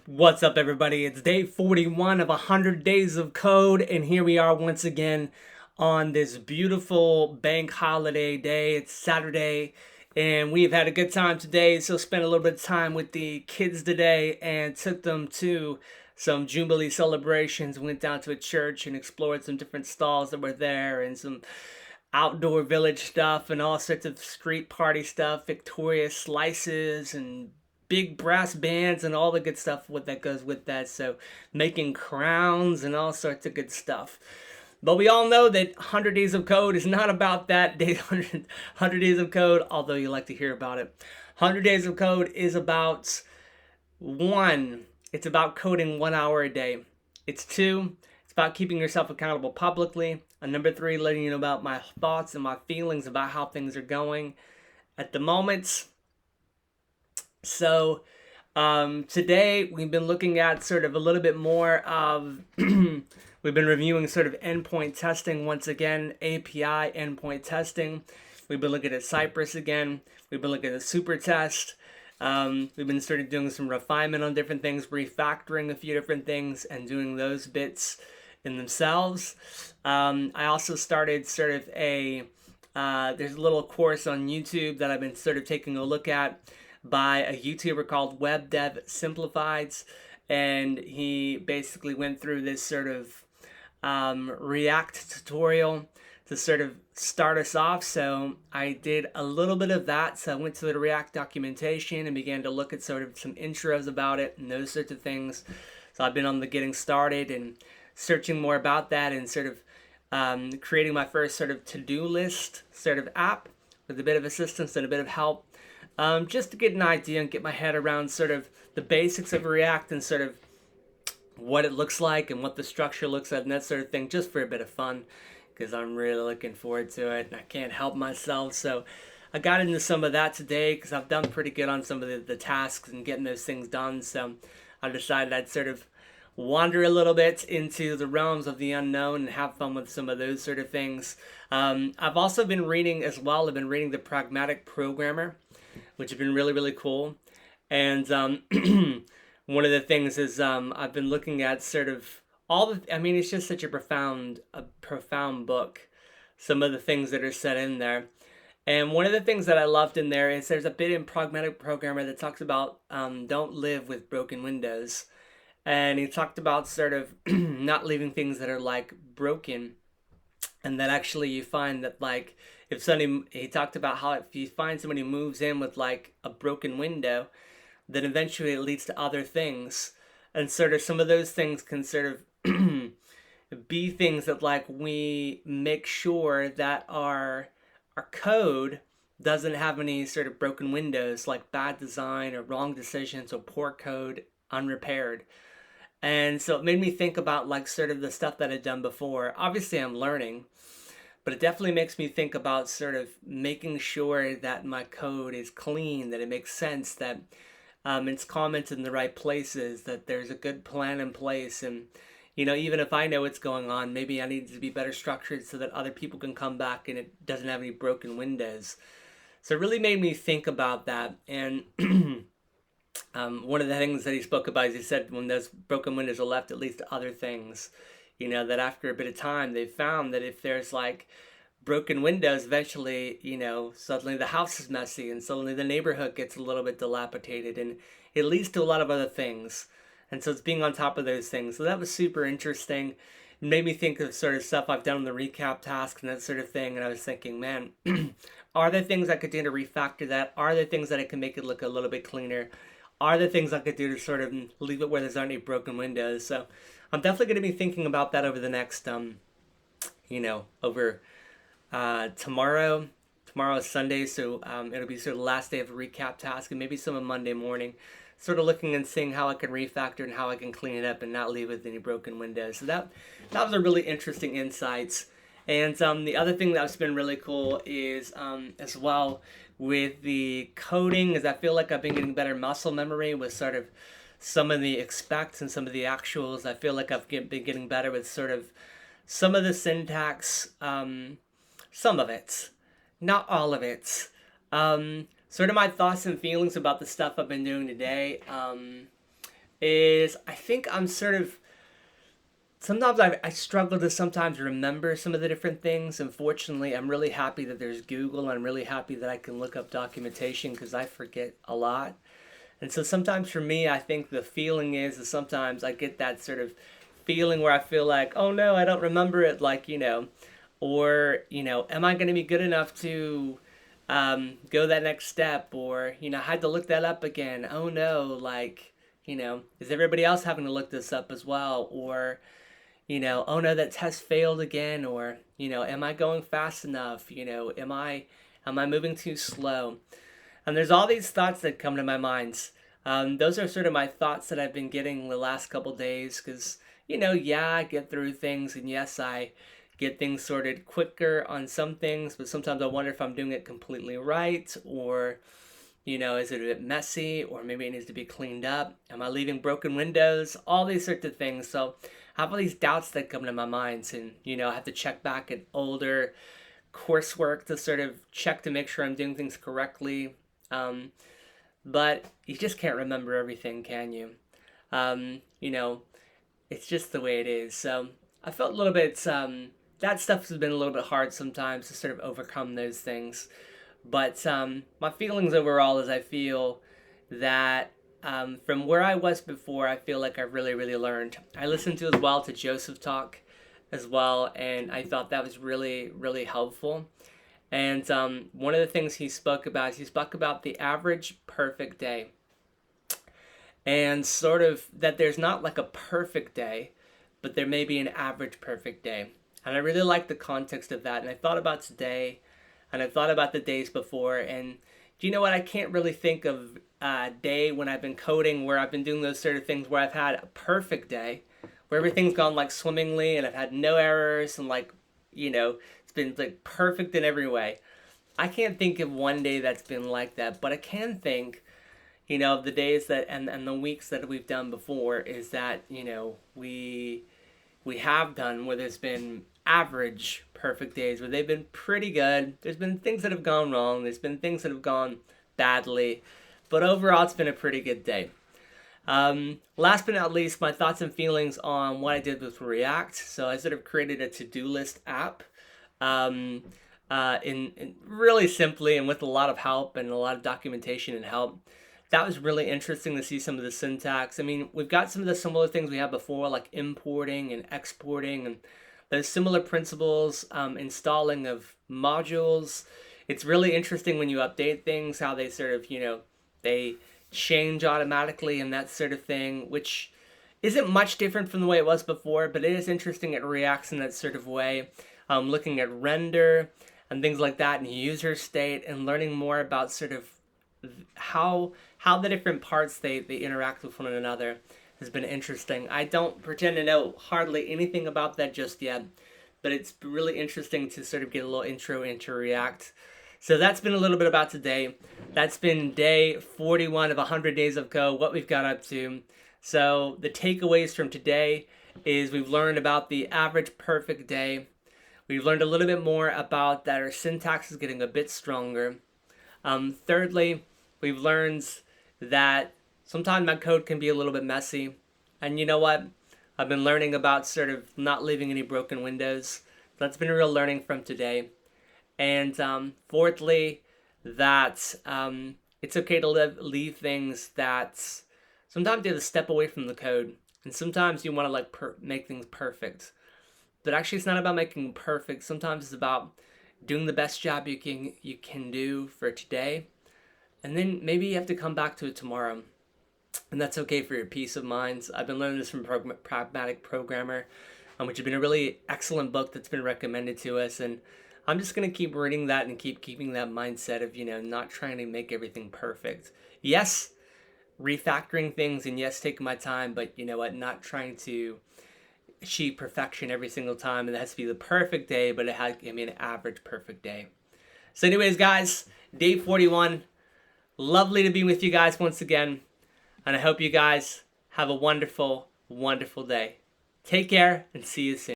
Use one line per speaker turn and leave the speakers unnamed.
What's up, everybody? It's day 41 of 100 Days of Code, and here we are once again on this beautiful bank holiday day. It's Saturday, and we've had a good time today, so spent a little bit of time with the kids today and took them to some Jubilee celebrations. Went down to a church and explored some different stalls that were there and some outdoor village stuff and all sorts of street party stuff, Victoria slices and big brass bands and all the good stuff what that goes with that. So making crowns and all sorts of good stuff. But we all know that 100 Days of Code is not about that. 100 Days of Code, although you like to hear about it. 100 Days of Code is about one, it's about coding 1 hour a day. It's two, it's about keeping yourself accountable publicly. And number three, letting you know about my thoughts and my feelings about how things are going at the moment. So today we've been looking at sort of a little bit more of, we've been reviewing sort of endpoint testing once again, API endpoint testing. We've been looking at Cypress again. We've been looking at the super test. We've been sort of doing some refinement on different things, refactoring a few different things and doing those bits in themselves. I also started sort of there's a little course on YouTube that I've been sort of taking a look at by a YouTuber called Web Dev Simplifieds, and he basically went through this sort of React tutorial to sort of start us off. So I did a little bit of that. So I went to the React documentation and began to look at sort of some intros about it and those sorts of things. So I've been on the getting started and searching more about that and sort of creating my first sort of to-do list sort of app with a bit of assistance and a bit of help. Just to get an idea and get my head around sort of the basics of React and sort of what it looks like and what the structure looks like and that sort of thing, just for a bit of fun, because I'm really looking forward to it and I can't help myself. So I got into some of that today because I've done pretty good on some of the tasks and getting those things done. So I decided I'd sort of wander a little bit into the realms of the unknown and have fun with some of those sort of things. I've also been reading as well. I've been reading The Pragmatic Programmer, which has been really, really cool. And one of the things is I've been looking at sort of it's just such a profound book. Some of the things that are said in there. And one of the things that I loved in there is there's a bit in Pragmatic Programmer that talks about don't live with broken windows. And he talked about sort of not leaving things that are like broken. And that actually you find that like if somebody, he talked about how if you find somebody who moves in with like a broken window, then eventually it leads to other things. And sort of some of those things can sort of be things that like we make sure that our code doesn't have any sort of broken windows like bad design or wrong decisions or poor code unrepaired. And so it made me think about like sort of the stuff that I'd done before. Obviously I'm learning, but it definitely makes me think about sort of making sure that my code is clean, that it makes sense, that it's commented in the right places, that there's a good plan in place. And, even if I know what's going on, maybe I need to be better structured so that other people can come back and it doesn't have any broken windows. So it really made me think about that. And one of the things that he spoke about is he said when those broken windows are left, it leads to other things. That after a bit of time, they found that if there's like broken windows, eventually, suddenly the house is messy and suddenly the neighborhood gets a little bit dilapidated and it leads to a lot of other things. And so it's being on top of those things. So that was super interesting. It made me think of sort of stuff I've done on the recap tasks and that sort of thing. And I was thinking, man, are there things I could do to refactor that? Are there things that I can make it look a little bit cleaner? Are there things I could do to sort of leave it where there's not any broken windows? So I'm definitely going to be thinking about that over the next, over tomorrow. Tomorrow is Sunday, so it'll be sort of the last day of a recap task, and maybe some on Monday morning. Sort of looking and seeing how I can refactor and how I can clean it up and not leave with any broken windows. So that was a really interesting insights. And the other thing that's been really cool is as well with the coding is I feel like I've been getting better muscle memory with sort of some of the expects and some of the actuals. I feel like I've been getting better with sort of some of the syntax, some of it, not all of it. Sort of my thoughts and feelings about the stuff I've been doing today. is I think I'm sort of sometimes I struggle to sometimes remember some of the different things. Unfortunately, I'm really happy that there's Google. I'm really happy that I can look up documentation because I forget a lot. And so sometimes for me, I think the feeling is that sometimes I get that sort of feeling where I feel like, oh no, I don't remember it, like, or, am I going to be good enough to go that next step? Or, I had to look that up again. Oh no, like, is everybody else having to look this up as well? Or, oh no, that test failed again. Or, am I going fast enough? Am I moving too slow? And there's all these thoughts that come to my mind. Those are sort of my thoughts that I've been getting the last couple days because, yeah, I get through things and yes, I get things sorted quicker on some things, but sometimes I wonder if I'm doing it completely right or, is it a bit messy or maybe it needs to be cleaned up? Am I leaving broken windows? All these sorts of things. So I have all these doubts that come to my mind and, I have to check back at older coursework to sort of check to make sure I'm doing things correctly. But you just can't remember everything, can you? Um, you know, it's just the way it is. So I felt a little bit, that stuff has been a little bit hard sometimes to sort of overcome those things. But my feelings overall is I feel that from where I was before, I feel like I've really, really learned. I listened to as well to Joseph talk as well, and I thought that was really, really helpful. And one of the things he spoke about is he spoke about the average perfect day. And sort of that there's not like a perfect day, but there may be an average perfect day. And I really like the context of that. And I thought about today and I thought about the days before. And do you know what? I can't really think of a day when I've been coding where I've been doing those sort of things where I've had a perfect day, where everything's gone like swimmingly and I've had no errors and like, it's been like perfect in every way. I can't think of one day that's been like that, but I can think, of the days that and the weeks that we've done before is that, we have done where there's been average perfect days where they've been pretty good. There's been things that have gone wrong, there's been things that have gone badly, but overall it's been a pretty good day. Last but not least, my thoughts and feelings on what I did with React. So I sort of created a to-do list app. Um, in really simply and with a lot of help and a lot of documentation and help. That was really interesting to see some of the syntax. I mean, we've got some of the similar things we had before, like importing and exporting, and those similar principles, installing of modules. It's really interesting when you update things, how they sort of, they change automatically and that sort of thing, which isn't much different from the way it was before, but it is interesting it reacts in that sort of way. Looking at render and things like that and user state and learning more about sort of how the different parts they interact with one another has been interesting. I don't pretend to know hardly anything about that just yet, but it's really interesting to sort of get a little intro into React. So that's been a little bit about today. That's been day 41 of 100 Days of Code, what we've got up to. So the takeaways from today is we've learned about the average perfect day. We've learned a little bit more about that our syntax is getting a bit stronger. Thirdly, we've learned that sometimes my code can be a little bit messy. And you know what? I've been learning about sort of not leaving any broken windows. That's been a real learning from today. And fourthly, that it's okay to leave things that sometimes you have to step away from the code. And sometimes you want to like make things perfect. But actually, it's not about making perfect. Sometimes it's about doing the best job you can do for today, and then maybe you have to come back to it tomorrow, and that's okay for your peace of mind. I've been learning this from Pragmatic Programmer, which has been a really excellent book that's been recommended to us, and I'm just gonna keep reading that and keep keeping that mindset of not trying to make everything perfect. Yes, refactoring things, and yes, taking my time, but you know what? Not trying to achieve perfection every single time, and it has to be the perfect day, but it has to be an average perfect day. So anyways, guys, day 41. Lovely to be with you guys once again, and I hope you guys have a wonderful, wonderful day. Take care and see you soon.